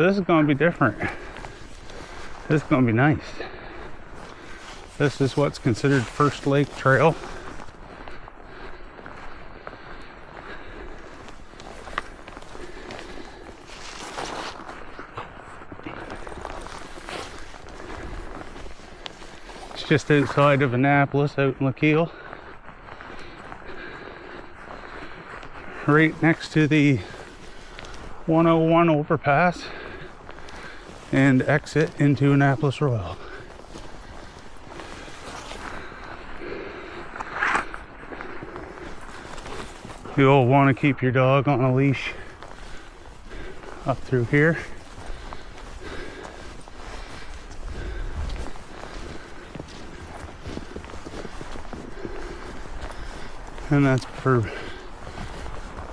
this is going to be different. This is going to be nice. This is what's considered First Lake Trail. It's just outside of Annapolis, out in Lequille. Right next to the 101 overpass and exit into Annapolis Royal. You'll want to keep your dog on a leash up through here. And that's for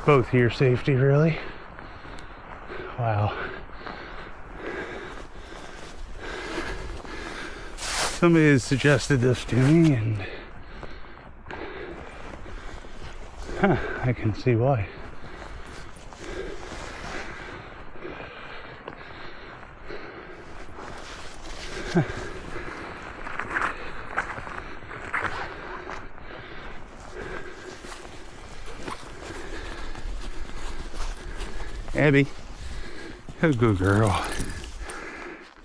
both your safety, really. Wow. Somebody has suggested this to me, and I can see why. Abby, how good girl.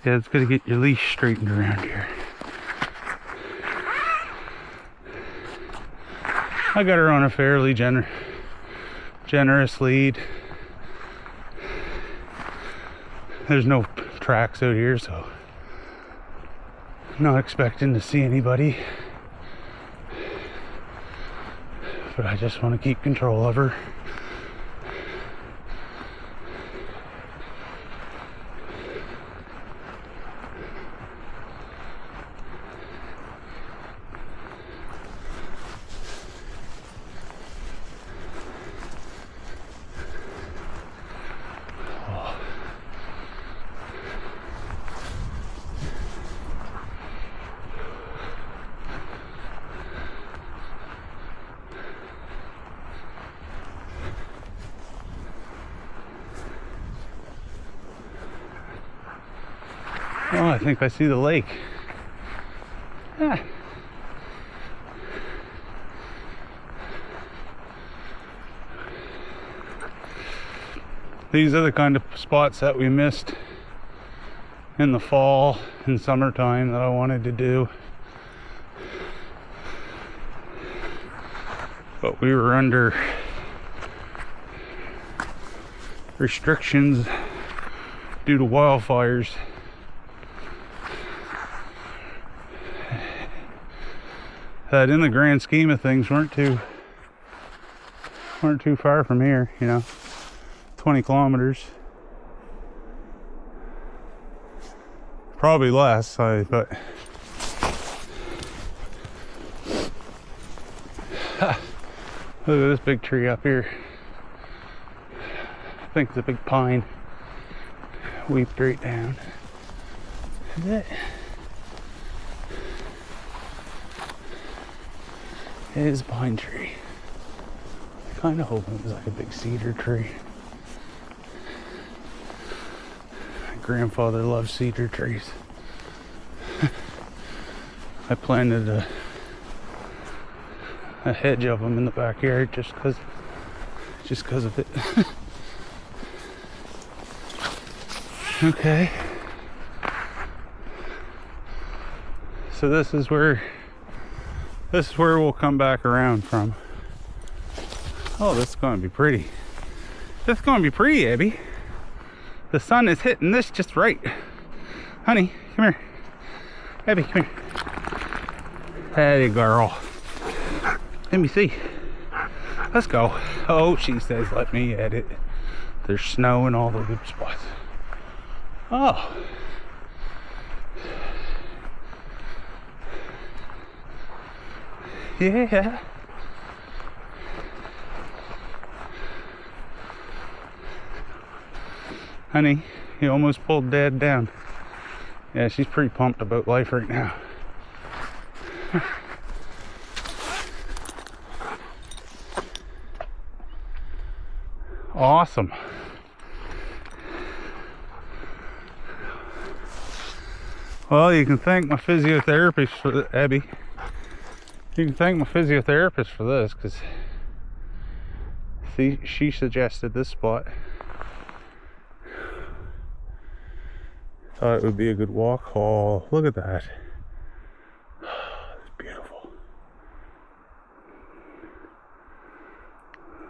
Yeah, it's gonna get your leash straightened around here. I got her on a fairly generous lead. There's no tracks out here, so I'm not expecting to see anybody. But I just want to keep control of her. Oh, I think I see the lake. Ah. These are the kind of spots that we missed in the fall and summertime that I wanted to do. But we were under restrictions due to wildfires. That in the grand scheme of things weren't too far from here, you know, 20 kilometers, probably less, but look at this big tree up here. I think it's a big pine. Weeped right down. Is it? It is a pine tree. I kind of hope it was like a big cedar tree. My grandfather loved cedar trees. I planted a hedge of them in the backyard just because of it. Okay. So this is where we'll come back around from. Oh, this is going to be pretty. This is going to be pretty, Abby. The sun is hitting this just right. Honey, come here. Abby, come here. Hey, girl. Let me see. Let's go. Oh, she says, let me edit. There's snow in all the good spots. Oh. Yeah. Honey, you almost pulled Dad down. Yeah, she's pretty pumped about life right now. Awesome. Well, you can thank my physiotherapist for Abby. You can thank my physiotherapist for this, because she suggested this spot. Thought it would be a good walk. Oh, look at that. It's beautiful.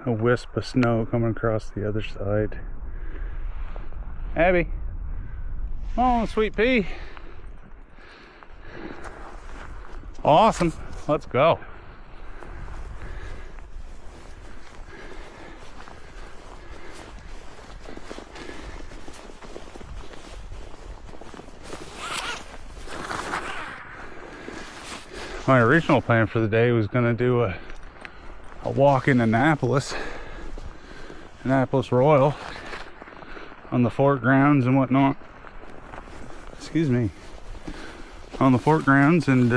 A wisp of snow coming across the other side. Abby. Oh, sweet pea. Awesome. Let's go. My original plan for the day was going to do a walk in Annapolis Royal, on the fort grounds and whatnot. Excuse me. On the fort grounds, and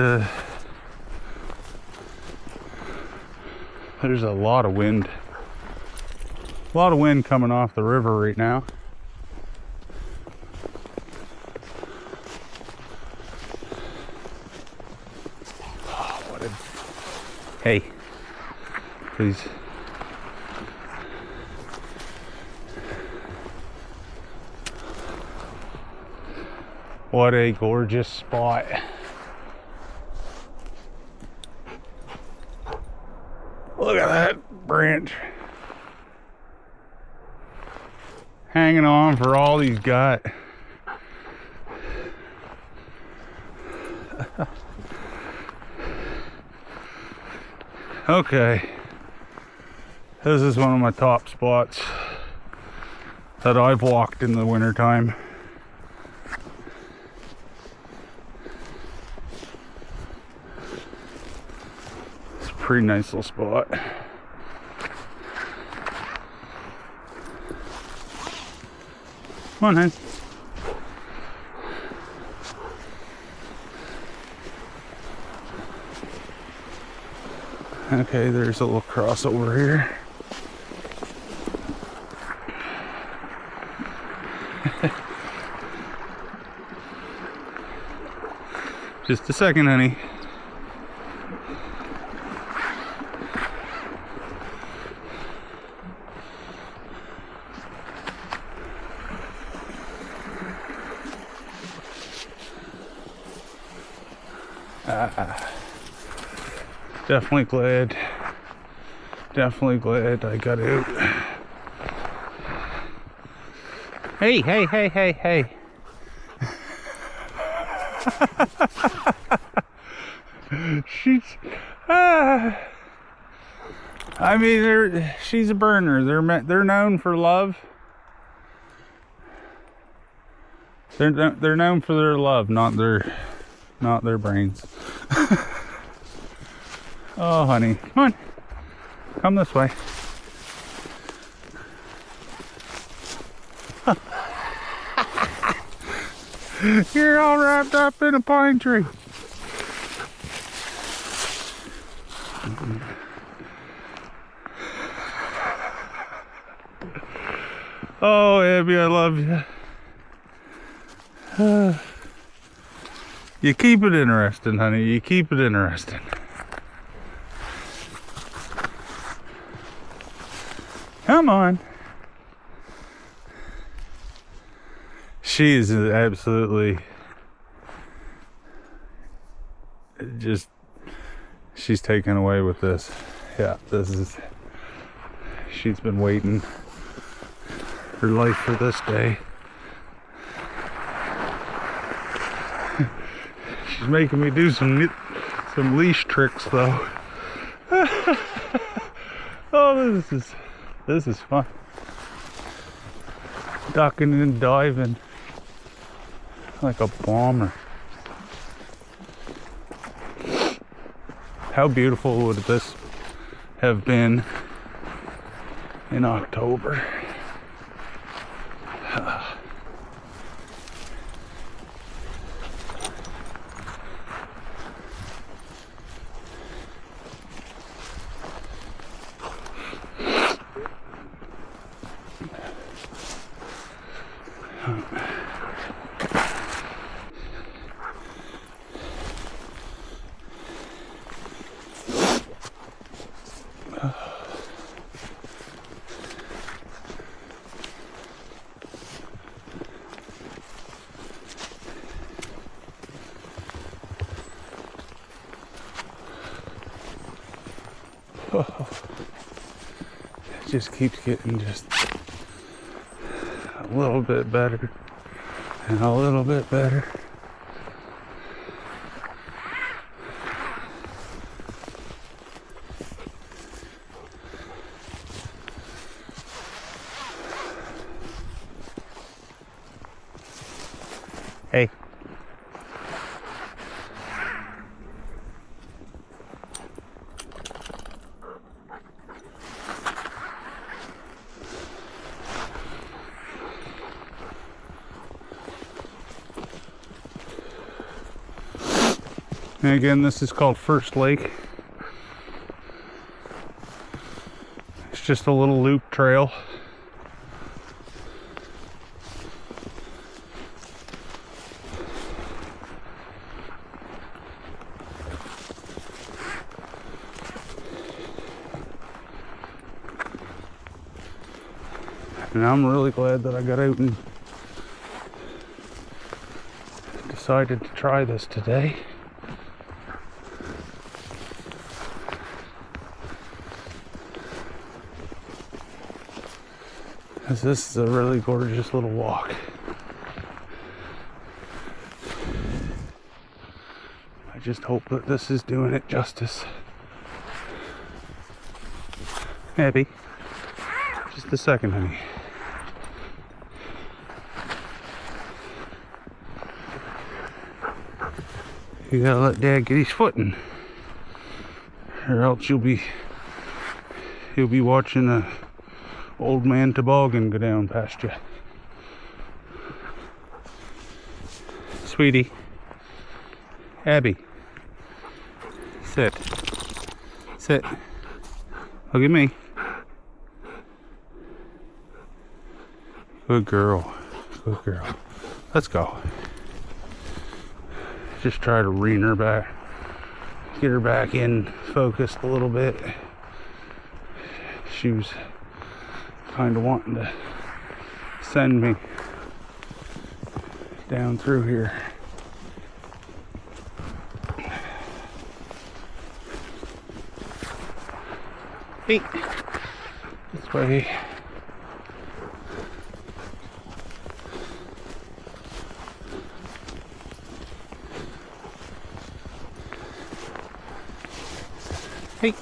there's a lot of wind. A lot of wind coming off the river right now. Oh, what a... Hey, please. What a gorgeous spot. Look at that branch. Hanging on for all he's got. Okay. This is one of my top spots that I've walked in the wintertime. Pretty nice little spot. Come on, hen. Okay, there's a little crossover here. Just a second, honey. Definitely glad I got out. Hey, hey, hey, hey, hey. She's, I mean, she's a burner. They're known for love. They're known for their love, not their brains. Oh, honey, come on, come this way. You're all wrapped up in a pine tree. Oh, Abby, I love you. You keep it interesting, honey. You keep it interesting. Come on. She is absolutely just, she's taken away with this. Yeah, she's been waiting her life for this day. She's making me do some leash tricks though. Oh, this is fun. Ducking and diving like a bomber. How beautiful would this have been in October? Oh, it just keeps getting just a little bit better and a little bit better. Hey. And again, this is called First Lake. It's just a little loop trail. And I'm really glad that I got out and decided to try this today. Because this is a really gorgeous little walk. I just hope that this is doing it justice. Abby, just a second, honey. You gotta let Dad get his footing, or else you'll be watching a old man toboggan go down past you. Sweetie, Abby, sit, sit. Look at me. Good girl, good girl. Let's go. Just try to rein her back, get her back in focused a little bit. She was kind of wanting to send me down through here. Hey, this way. Hey,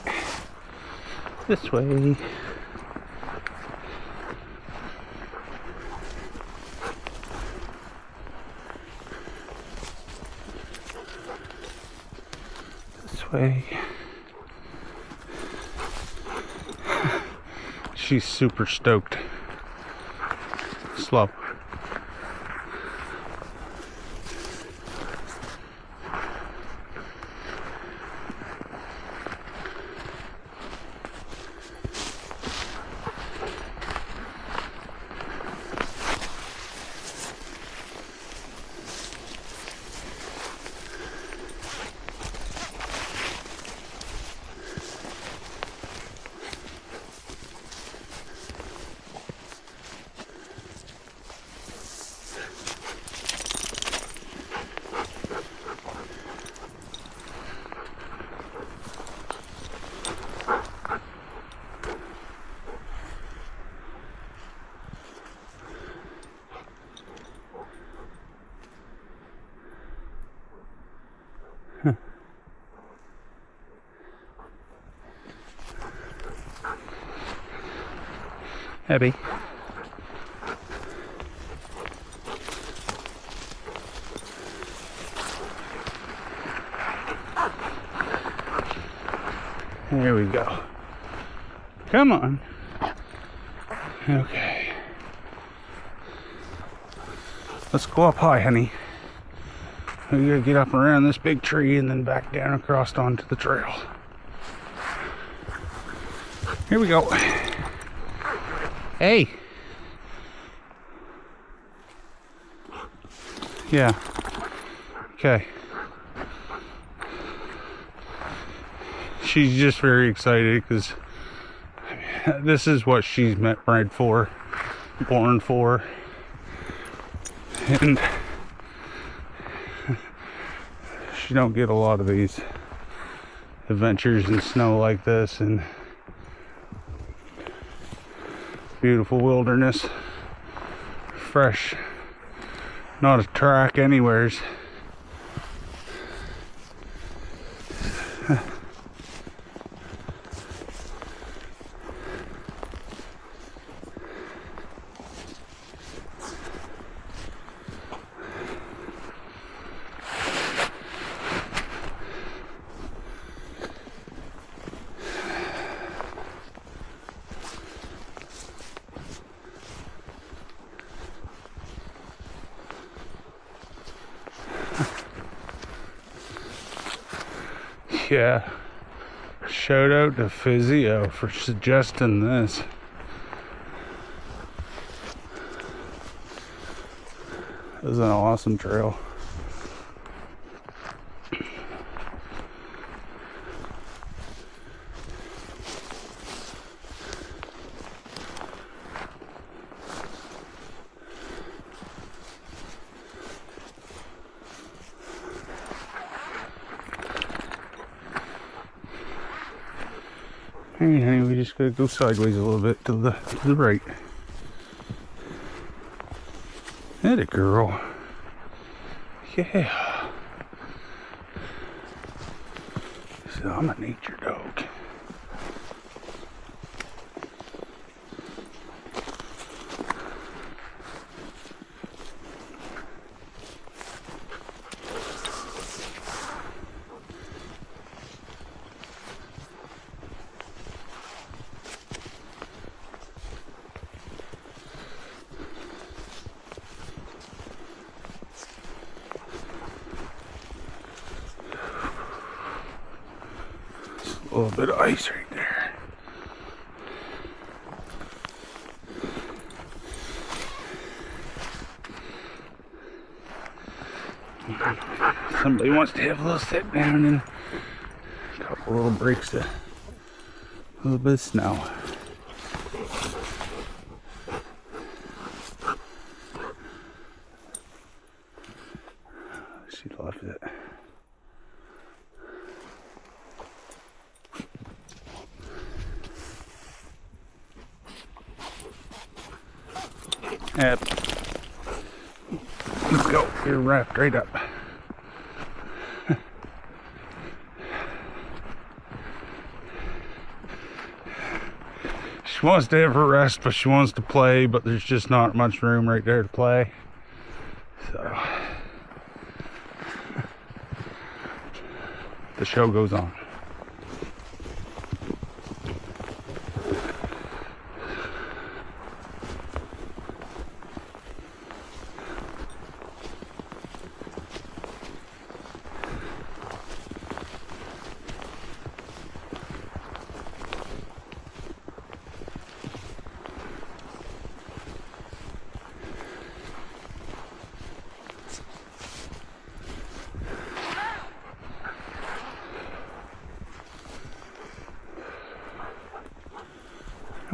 this way. This way. She's super stoked. Slow. Abby. There we go. Come on. Okay. Let's go up high, honey. We gotta get up around this big tree and then back down across onto the trail. Here we go. Hey. Yeah. Okay. She's just very excited because this is what she's bred for, born for. And she don't get a lot of these adventures in snow like this, and Beautiful wilderness. Fresh. Not a track anywheres. Yeah, shout out to Physio for suggesting this. This is an awesome trail. Hey, honey, we just gotta go sideways a little bit to the right. That a girl. Yeah. So I'm a nature dog. A little bit of ice right there. Somebody wants to have a little sit down and a couple little breaks of a little bit of snow. She loves it. Yep. Let's go. You're wrapped right up. She wants to have her rest, but she wants to play, but there's just not much room right there to play. So the show goes on.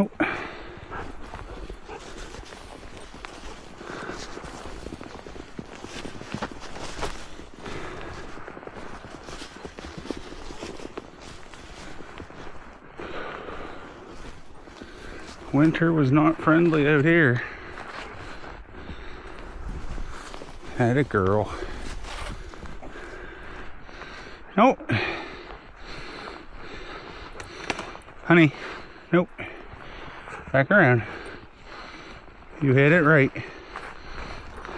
Oh. Winter was not friendly out here. Had a girl. Nope. Honey, nope. Back around. You hit it right.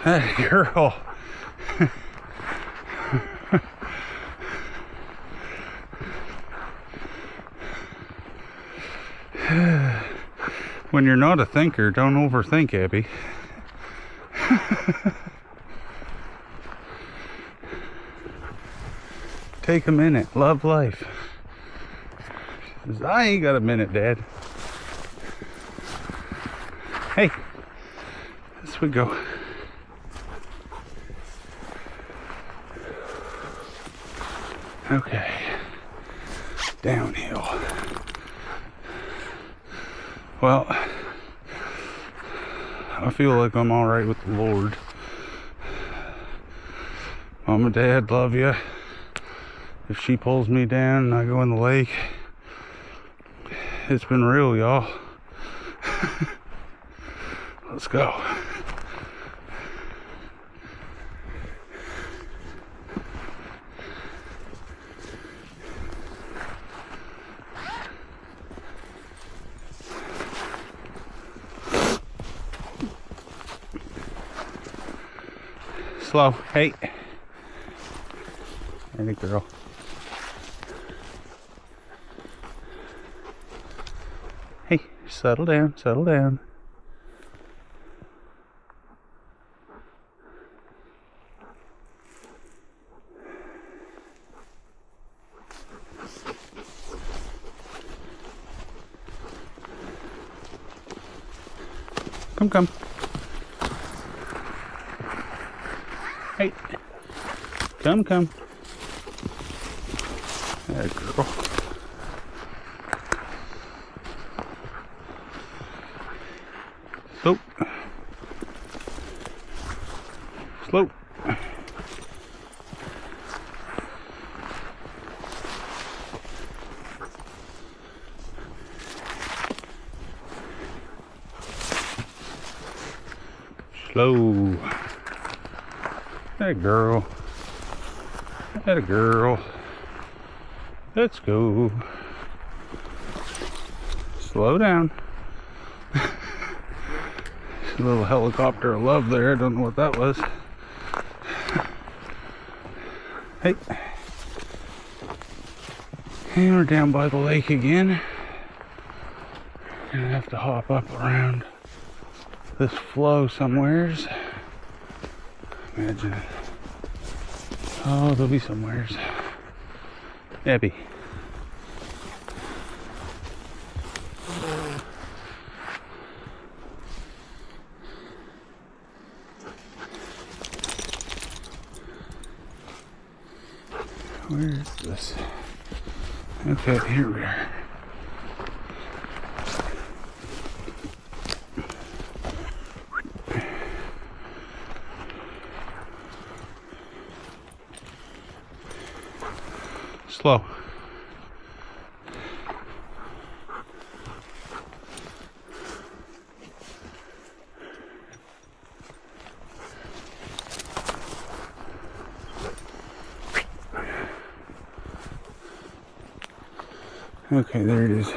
That girl. When you're not a thinker, don't overthink, Abby. Take a minute. Love life. She says, I ain't got a minute, Dad. Hey, this we go. Okay, downhill. Well, I feel like I'm all right with the Lord. Mom and Dad love you. If she pulls me down and I go in the lake, it's been real, y'all. Let's go. Slow. Hey. Hey, girl. Hey, settle down, settle down. Come. Hey. Come. There, girl. Slow. Slow. Slow. That girl. That girl. Let's go. Slow down. A little helicopter of love there. I don't know what that was. Hey. And we're down by the lake again. Gonna have to hop up around this flow somewheres. Imagine it. Oh, there'll be somewheres. Abby. Where is this? Okay, here we are. Slow. Okay, there it is.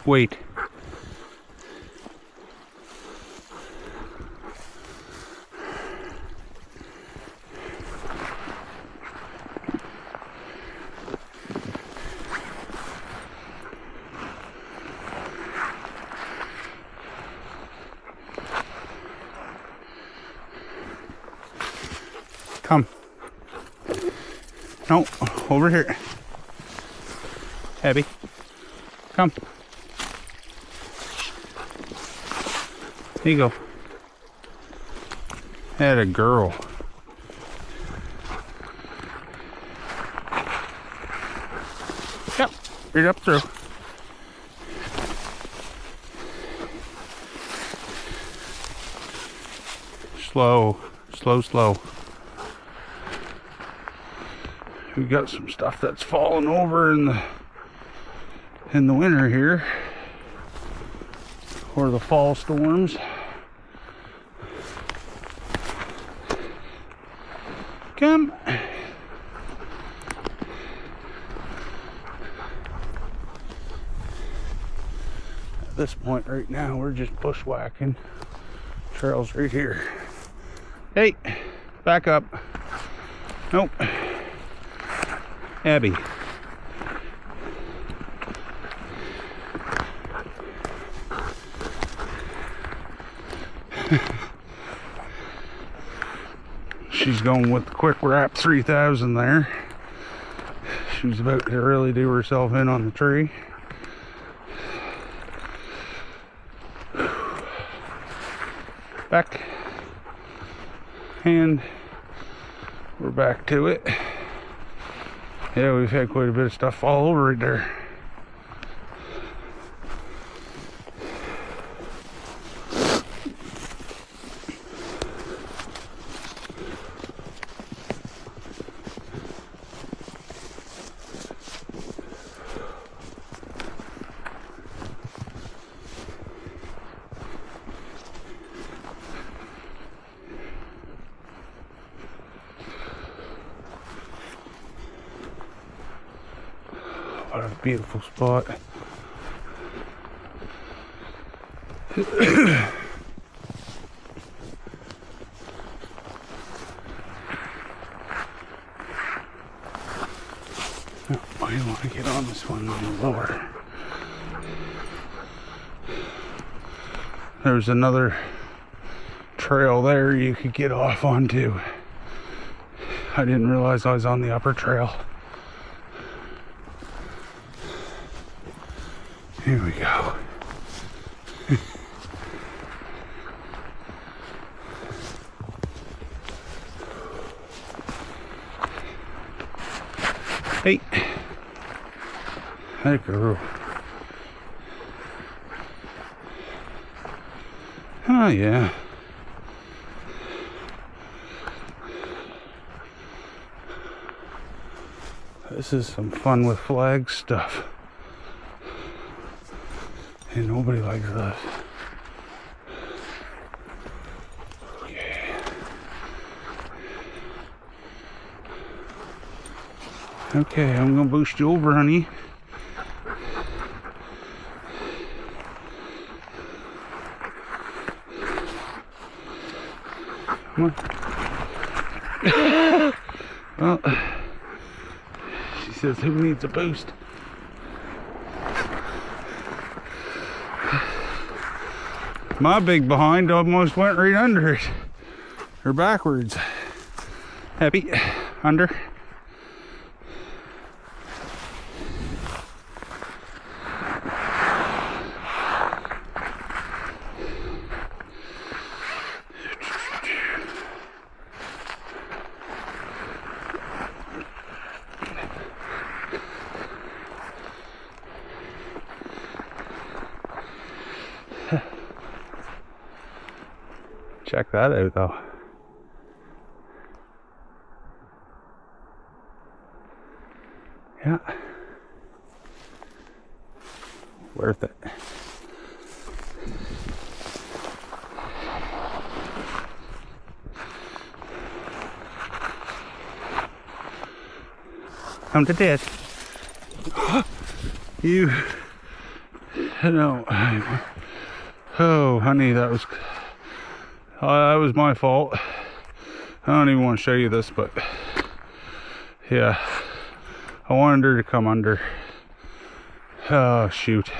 Wait. Come. No, over here. Abby, come. Here you go. Had a girl. Yep, right up through. Slow, slow, slow. We got some stuff that's fallen over in the winter here, or the fall storms. Come. At this point right now, we're just bushwhacking. Trails right here. Hey, back up. Nope. Abby. She's going with the quick wrap 3000 there. She's about to really do herself in on the tree. Back. And we're back to it. Yeah, we've had quite a bit of stuff fall over right there. what a beautiful spot. I want to get on this one a little lower. There's another trail there you could get off onto. I didn't realize I was on the upper trail. Here we go. Hey. Hey, girl. Oh, yeah. This is some fun with flag stuff. And nobody likes this. Yeah. Okay, I'm gonna boost you over, honey. Come on. Well, she says, who needs a boost? My big behind almost went right under it. Or backwards. Happy. Under. Check that out though. Yeah. Worth it. Come to this. You know. Oh, honey, that was my fault. I don't even want to show you this, but yeah, I wanted her to come under. Oh, shoot.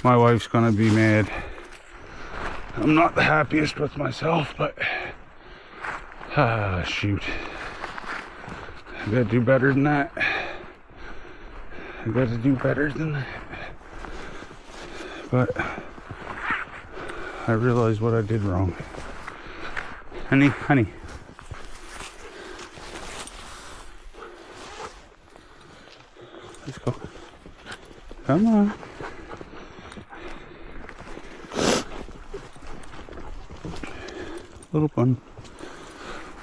My wife's gonna be mad. I'm not the happiest with myself, but shoot. I gotta do better than that. I gotta do better than that. But I realized what I did wrong. Honey, honey. Let's go. Come on. Little fun.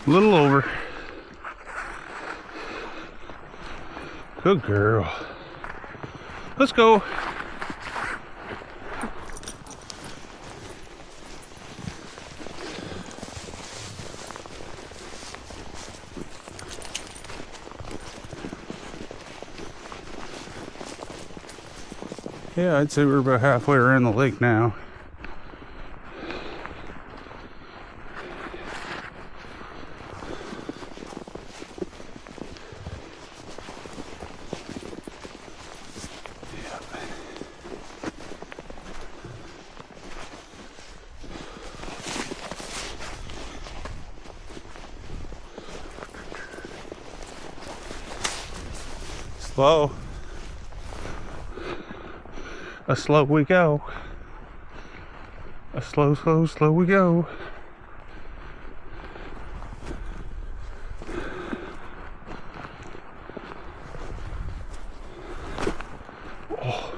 A little over. Good girl. Let's go. Yeah, I'd say we're about halfway around the lake now. Slow. A slow we go. A slow, slow, slow we go. Oh.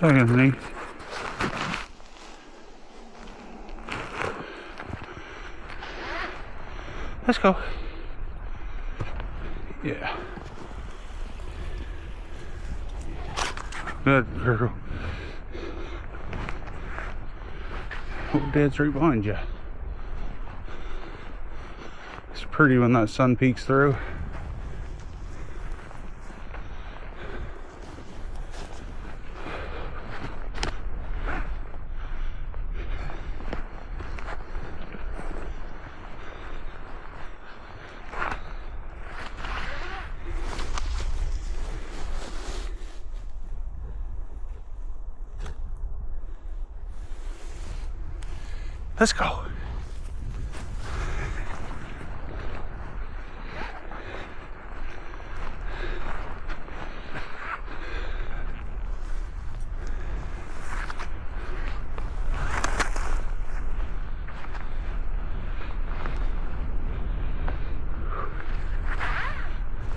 underneath. Let's go. Yeah. Good girl. Oh, Dad's right behind you. It's pretty when that sun peeks through. Let's go.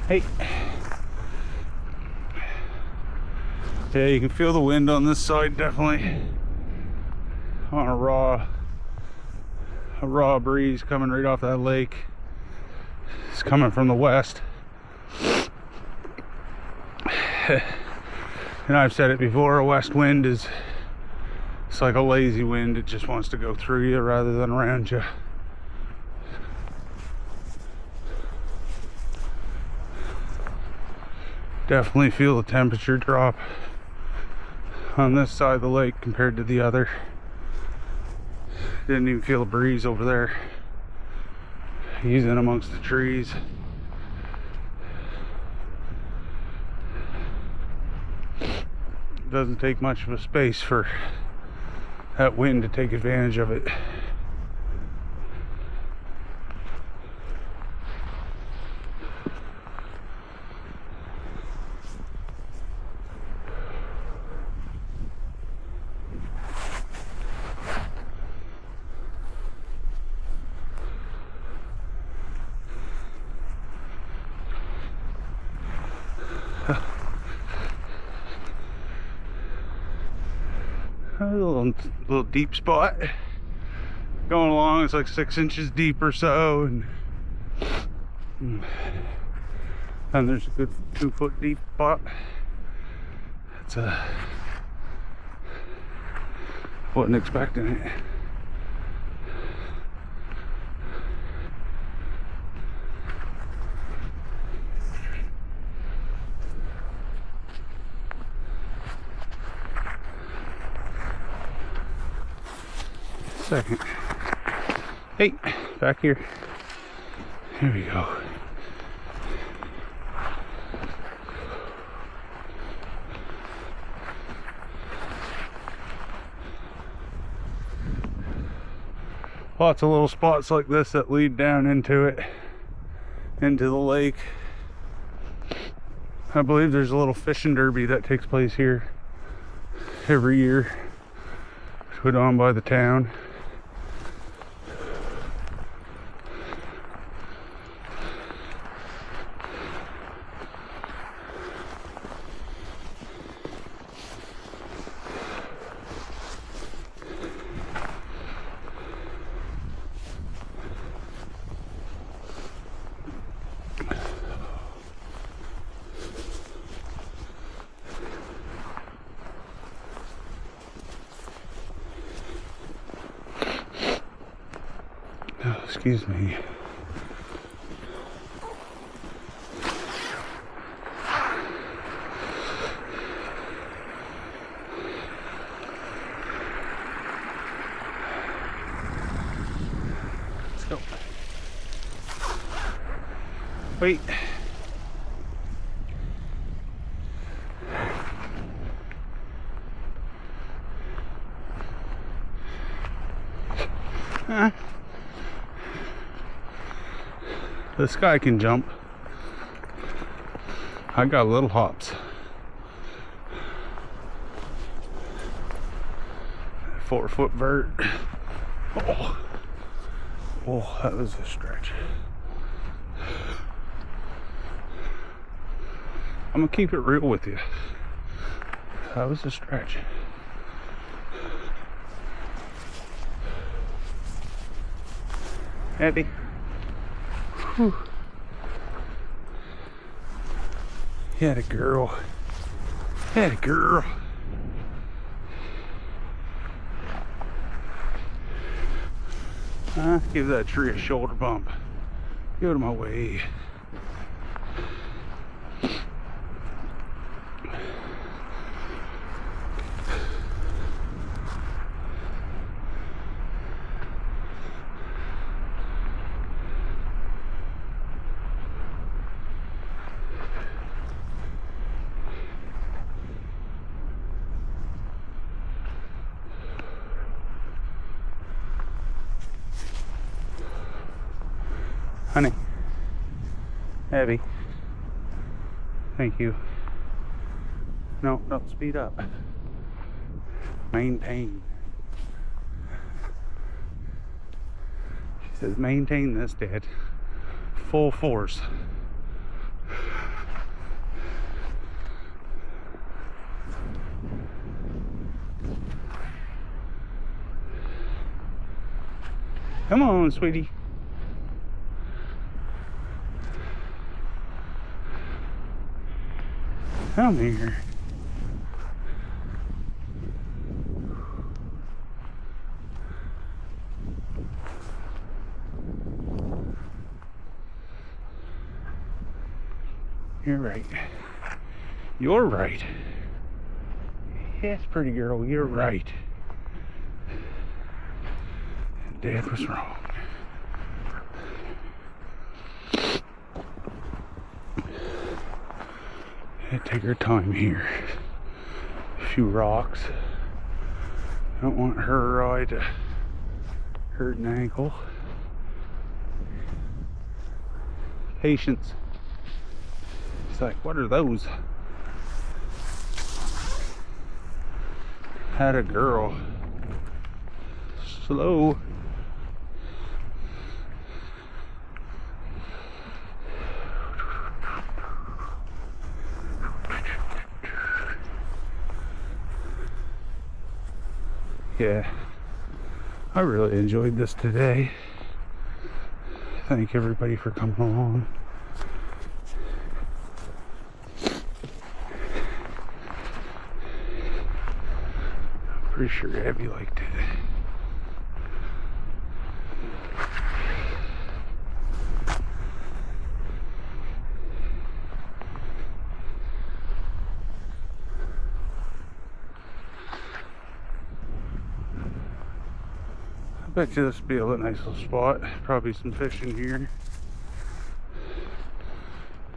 Hey. Yeah, you can feel the wind on this side, definitely. On a raw breeze coming right off that lake. It's coming from the west. And I've said it before, a west wind it's like a lazy wind. It just wants to go through you rather than around you. Definitely feel the temperature drop on this side of the lake compared to the other. Didn't even feel a breeze over there. He's in amongst the trees. Doesn't take much of a space for that wind to take advantage of it. A little deep spot going along. It's like 6 inches deep or so, and there's a good 2 foot deep spot. It's wasn't expecting it. Second. Hey, back here. Here we go. Lots of little spots like this that lead down into it, into the lake. I believe there's a little fishing derby that takes place here every year, put on by the town. Excuse me. Let's go. Wait. This guy can jump. I got little hops. 4 foot vert. Oh, that was a stretch. I'm gonna keep it real with you. That was a stretch. Abby. Whew. Had a girl. Had a girl. Give that tree a shoulder bump. Get out of my way. Honey. Abby. Thank you. No, don't speed up. Maintain. She says, maintain this, Dad. Full force. Come on, sweetie. Come here. You're right. You're right. Yes, pretty girl, you're right. Dad was wrong. Take her time here. A few rocks. Don't want her eye to hurt an ankle. Patience. She's like, what are those? Had a girl. Slow. Yeah, I really enjoyed this today. Thank everybody for coming along. I'm pretty sure Abby liked it. I bet you this will be a nice little spot. Probably some fish in here.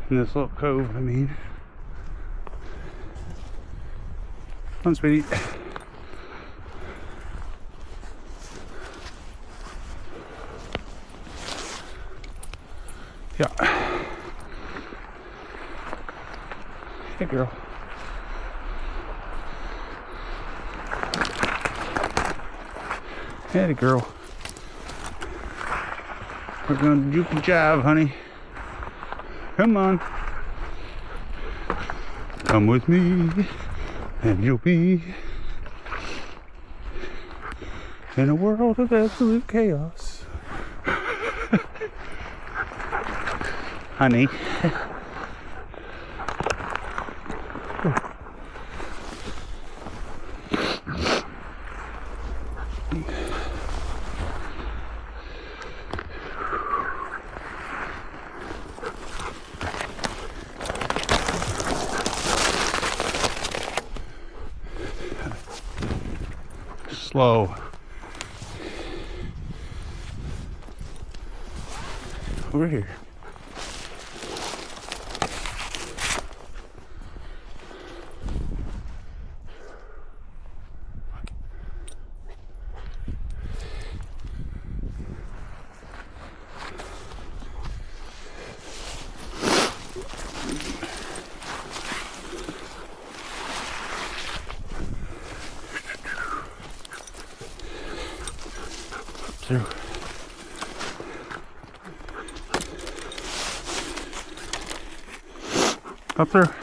In this little cove, I mean. Come on, sweetie. Yeah. Hey, girl. Hey, girl. We're gonna juke and jive, honey. Come on. Come with me, and you'll be in a world of absolute chaos. Honey. Slow. Over here. Through. Up there.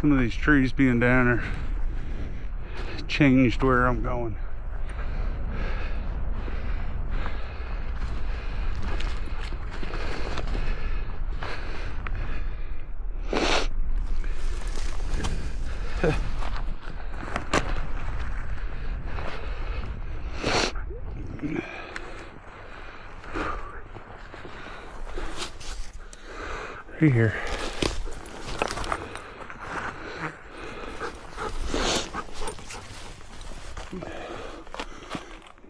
some of these trees being down are changed where I'm going. Right here.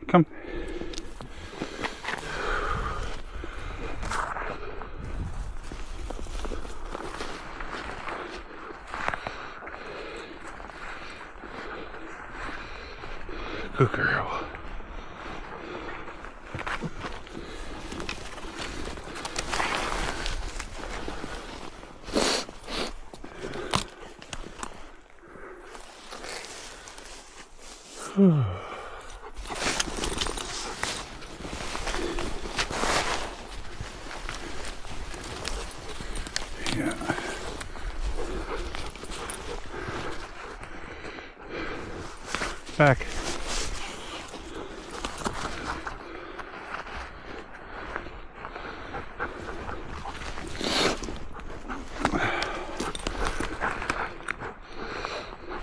Come. Good girl. Yeah. Back.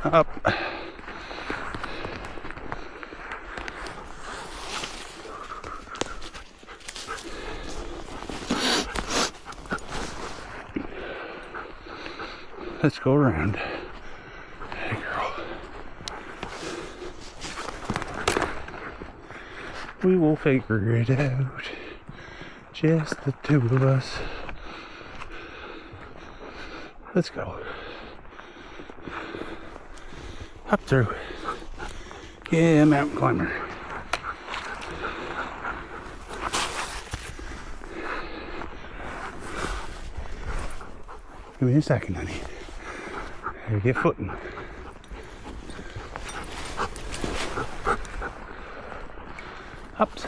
Up. Let's go around. Hey, girl. We will figure it out. Just the two of us. Let's go. Up through. Yeah, mountain climber. Give me a second, honey. Gotta get footing. Ups.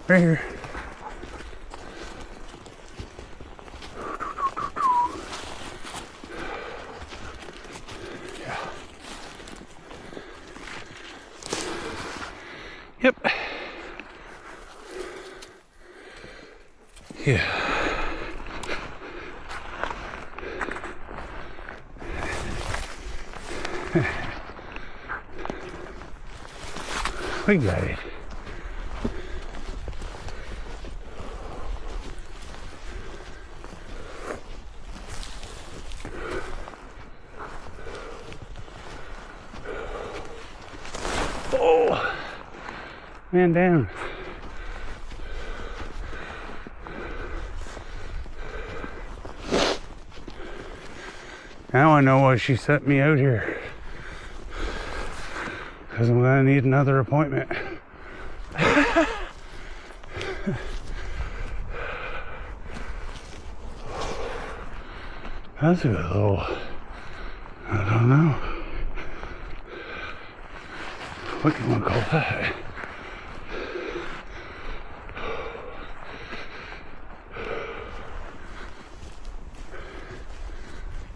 Right here. Yeah. Yep. Yeah. We got it. Oh, man down. Now I know why she set me out here. Because I'm gonna need another appointment. That's a good little, I don't know. What do you want to call that?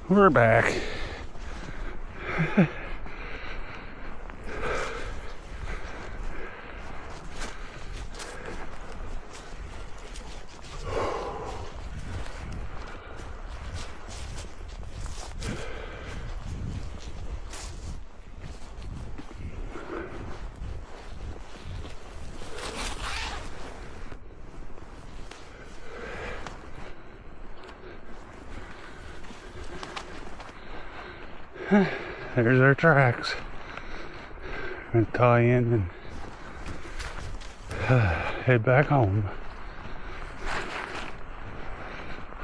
We're back. There's our tracks. We're gonna tie in and head back home.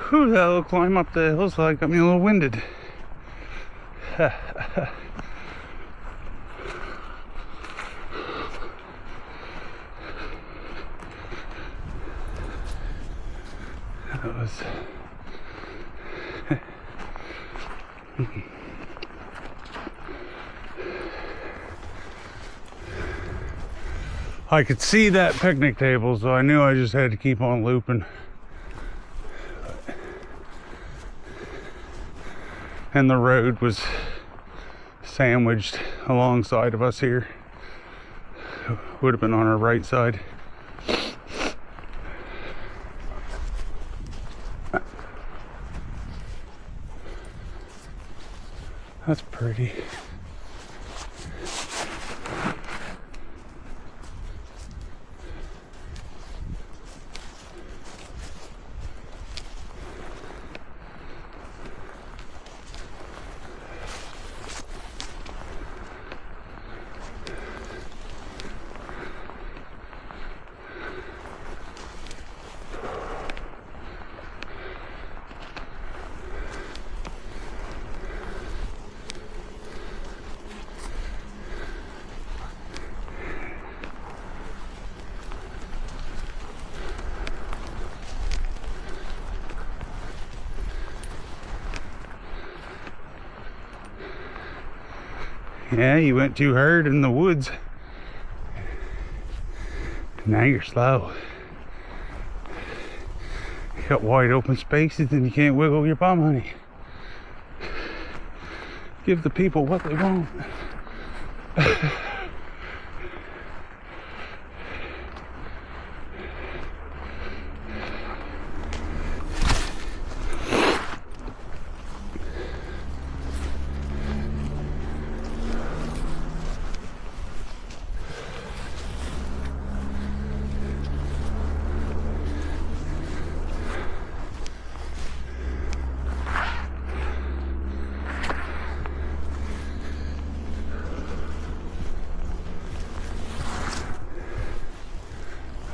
Whew, that little climb up the hillside got me a little winded. That was I could see that picnic table, so I knew I just had to keep on looping. And the road was sandwiched alongside of us here. Would have been on our right side. That's pretty. Yeah, you went too hard in the woods. Now you're slow. You got wide open spaces and you can't wiggle your bum, honey. Give the people what they want.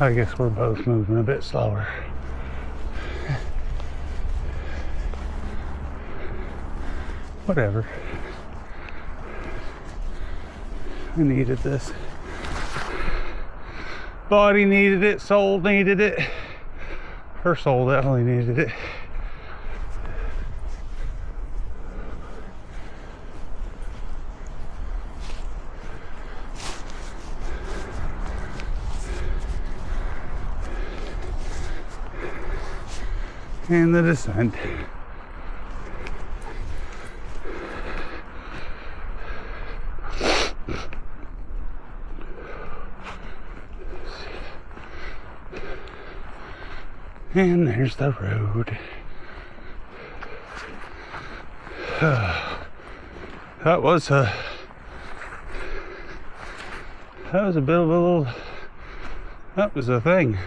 I guess we're both moving a bit slower. Whatever. I needed this. Body needed it, soul needed it. Her soul definitely needed it. And the descent. And there's the road. That was a bit of a little, that was a thing.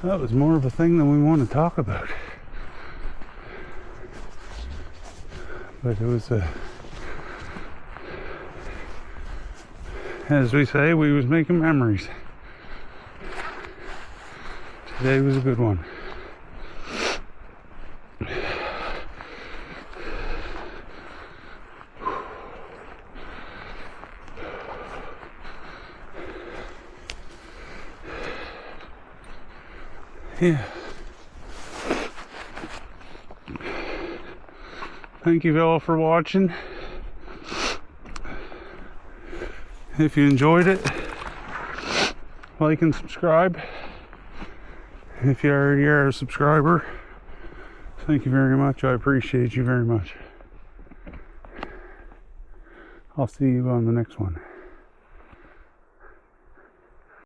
That was more of a thing than we want to talk about. But it was as we say, we was making memories. Today was a good one. Yeah. Thank you all for watching. If you enjoyed it, like and subscribe. If you already are a subscriber, thank you very much. I appreciate you very much. I'll see you on the next one.